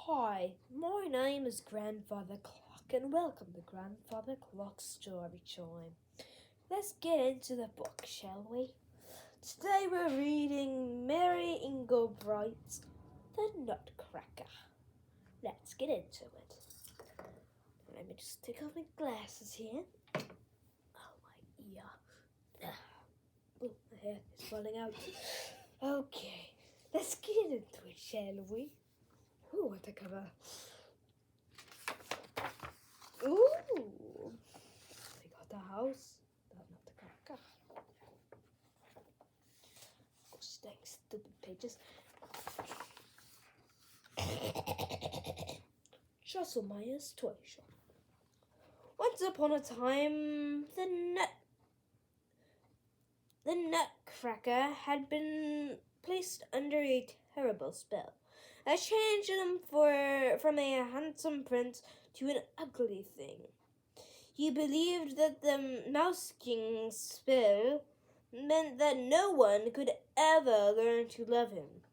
Hi, my name is Grandfather Clock, and welcome to Grandfather Clock's Story Time. Let's get into the book, shall we? Today we're reading Mary Engelbreit's The Nutcracker. Let's get into it. Let me just take off my glasses here. Oh, my ear. Oh, my hair is falling out. Okay, let's get into it, shall we? Ooh, what a cover. Ooh! We got the house. Not the cracker. Gosh dang stupid pages. Drosselmeyer's Toy Shop. Once upon a time, the Nutcracker had been placed under a terrible spell. I changed him from a handsome prince to an ugly thing. He believed that the Mouse King's spell meant that no one could ever learn to love him.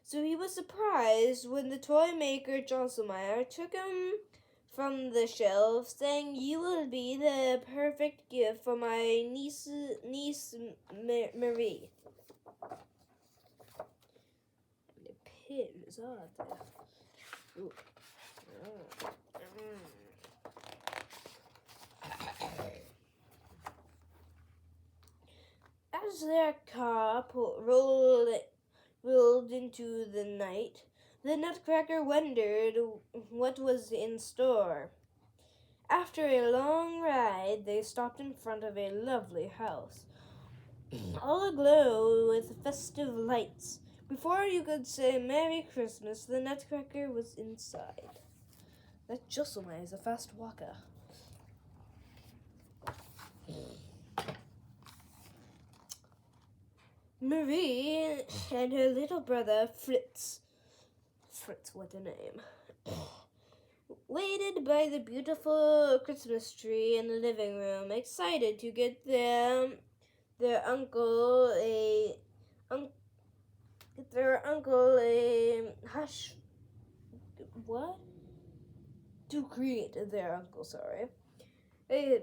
So he was surprised when the toy maker Drosselmeyer took him from the shelf, saying, "You will be the perfect gift for my niece Marie." The pins are there. Ooh. As their car rolled into the night, the Nutcracker wondered what was in store. After a long ride, they stopped in front of a lovely house, all aglow with festive lights. Before you could say Merry Christmas, the Nutcracker was inside. That Jocelyn is a fast walker. Marie and her little brother Fritz, what a name, waited by the beautiful Christmas tree in the living room, excited to get their uncle a hush. What? To greet their uncle, sorry. A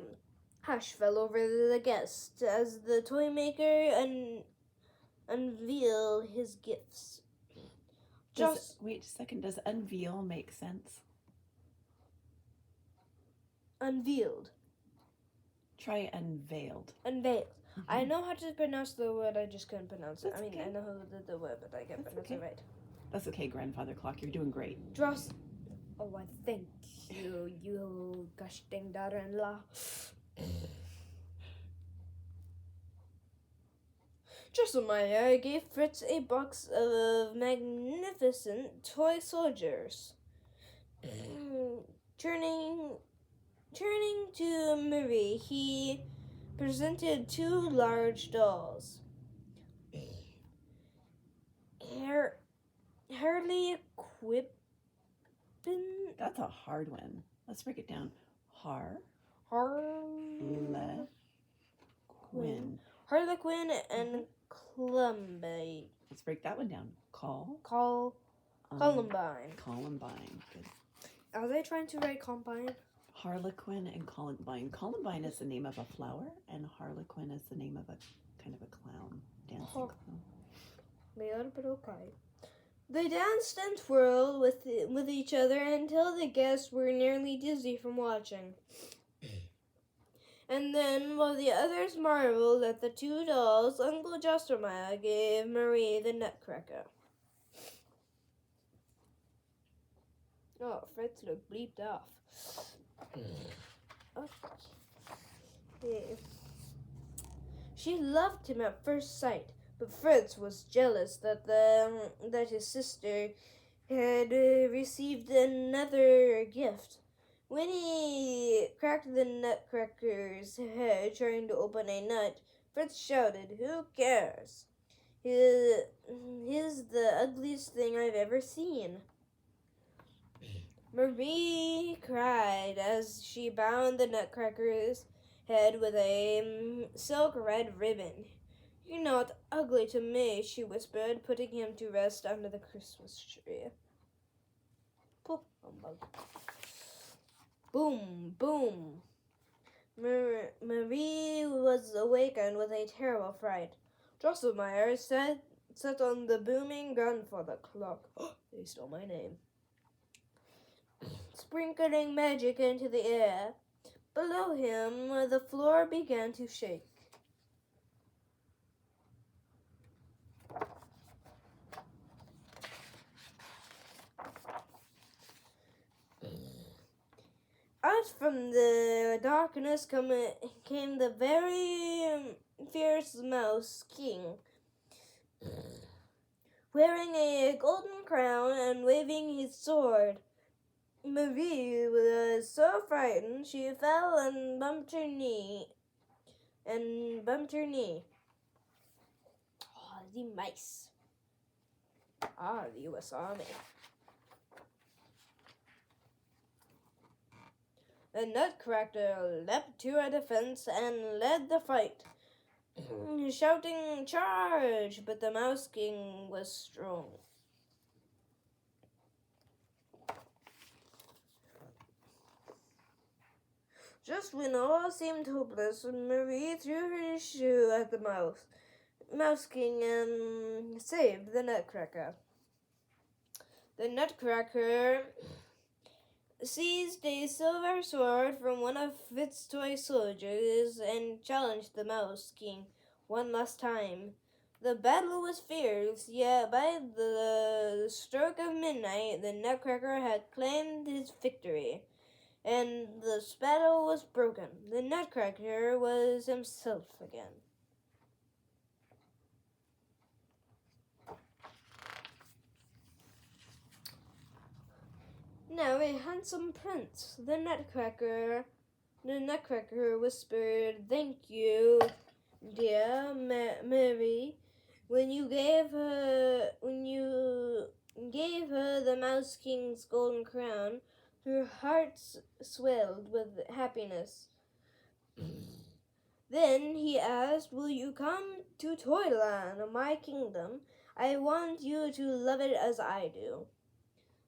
hush fell over the guests as the toy maker unveiled his gifts. Wait a second, does unveil make sense? Unveiled. Try unveiled. Unveiled. Mm-hmm. I know how to pronounce the word, I just couldn't pronounce it. Okay. I know how to the word, but I can't pronounce it right. That's okay, Grandfather Clock, you're doing great. Oh, I thank you, you gosh dang daughter-in-law. Drosselmeyer gave Fritz a box of magnificent toy soldiers. Turning to Marie, he presented two large dolls. Harley Quinn. That's a hard one. Let's break it down. Harlequin and Clumbite. Let's break that one down. Columbine. Columbine. Good. Are they trying to write combine? Harlequin and Columbine. Columbine is the name of a flower, and Harlequin is the name of a kind of a clown, dancing clown. But okay. They danced and twirled with each other until the guests were nearly dizzy from watching. And then, while the others marveled at the two dolls, Uncle Drosselmeyer gave Marie the Nutcracker. Oh, Fritz looked bleeped off. Okay. She loved him at first sight, but Fritz was jealous that his sister had received another gift. When he cracked the Nutcracker's head trying to open a nut, Fritz shouted, "Who cares? He's the ugliest thing I've ever seen." Marie cried as she bound the Nutcracker's head with a silk red ribbon. "You're not ugly to me," she whispered, putting him to rest under the Christmas tree. Poof, humbug. Boom, boom. Marie was awakened with a terrible fright. Drosselmeyer sat on the booming grandfather clock. They stole my name. Sprinkling magic into the air. Below him, the floor began to shake. Out from the darkness came the very fierce Mouse King, wearing a golden crown and waving his sword. Marie was so frightened she fell and bumped her knee. Oh, the mice. Ah, the U.S. Army. The Nutcracker leapt to her defense and led the fight, shouting, "Charge!" But the Mouse King was strong. Just when all seemed hopeless, Marie threw her shoe at the Mouse King and saved the Nutcracker. The Nutcracker seized a silver sword from one of its toy soldiers and challenged the Mouse King one last time. The battle was fierce, yet by the stroke of midnight the Nutcracker had claimed his victory, and the spell was broken. The Nutcracker was himself again. Now a handsome prince, the Nutcracker whispered, "Thank you, dear Mary. When you gave her the Mouse King's golden crown, her heart swelled with happiness." Then he asked, "Will you come to Toyland, my kingdom? I want you to love it as I do."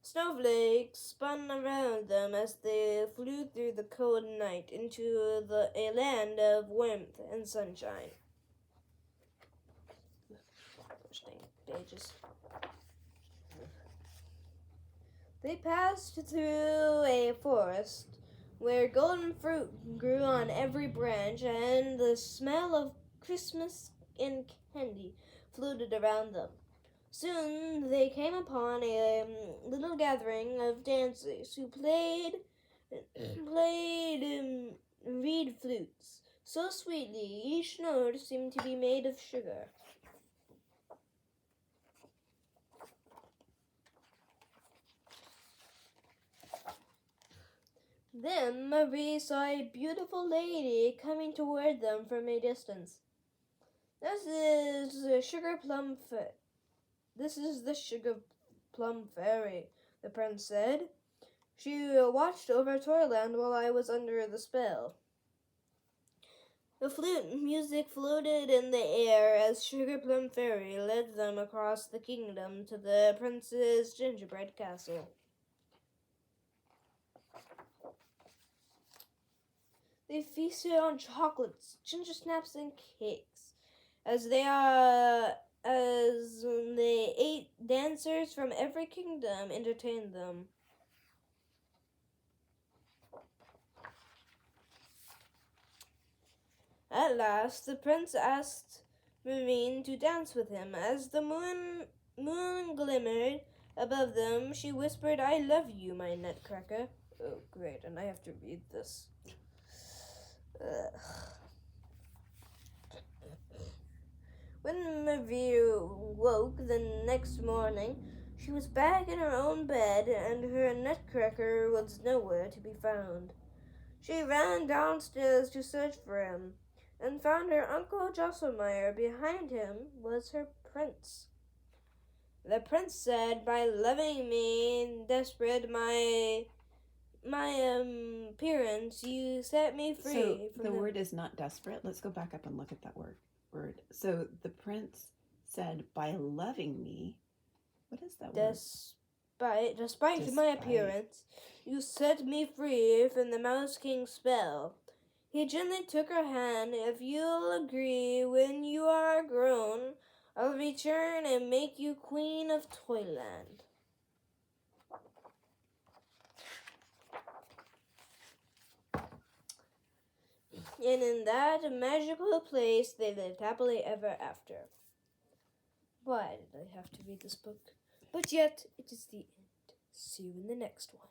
Snowflakes spun around them as they flew through the cold night into a land of warmth and sunshine. Pages. They passed through a forest where golden fruit grew on every branch, and the smell of Christmas and candy floated around them. Soon they came upon a little gathering of dancers who played reed flutes so sweetly each note seemed to be made of sugar. Then Marie saw a beautiful lady coming toward them from a distance. This is the Sugar Plum Fairy," the prince said. "She watched over Toyland while I was under the spell." The flute music floated in the air as Sugar Plum Fairy led them across the kingdom to the prince's gingerbread castle. They feasted on chocolates, ginger snaps, and cakes. As they ate, dancers from every kingdom entertained them. At last, the prince asked Marine to dance with him. As the moon glimmered above them, she whispered, "I love you, my Nutcracker." Oh, great, and I have to read this. When Marie woke the next morning, she was back in her own bed, and her Nutcracker was nowhere to be found. She ran downstairs to search for him, and found her Uncle Drosselmeyer. Behind him was her prince. The prince said, "By loving me, desperate my appearance, you set me free." So the word is not desperate. Let's go back up and look at that word. So the prince said, "By loving me," what is that word? Despite my appearance, you set me free from the Mouse King's spell. He gently took her hand. If you'll agree, when you are grown, I'll return and make you Queen of Toyland. And in that magical place, they lived happily ever after. Why did I have to read this book? But yet, it is the end. See you in the next one.